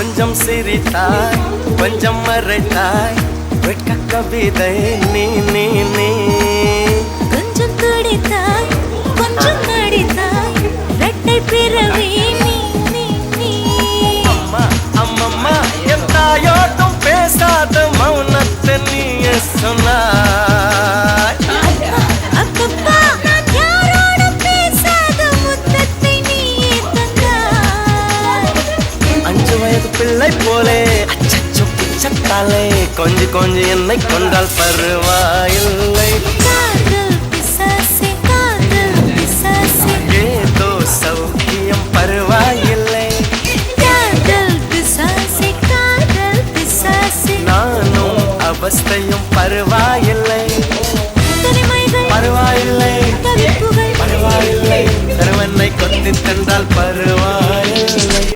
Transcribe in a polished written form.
கொஞ்சம் சிரித்தாய் கொஞ்சம் மறைத்தாய் வெட்க கவிதை நீ நீ நீ கொஞ்சம் துடித்தாய் கொஞ்சம் நடித்தாய் ரெட்டை பிறவி நீ நீ நீ அம்மா அம்மம்மா என் தாயோட்டும் பேசாத மௌனத்தை நீயே சொன்னாய் அப்பப்பா நான் யாரோட பேசாத முத்தத்தை நீயே தந்தாய் 5 வயது பிள்ளை போலே அச்சச்சோ பிச்சத்தாலே கொஞ்சி கொஞ்சி என்னை கொண்டால் பருவாயில்லை காதல் பிசாசே ஏதோ சௌக்கியம் பருவாய்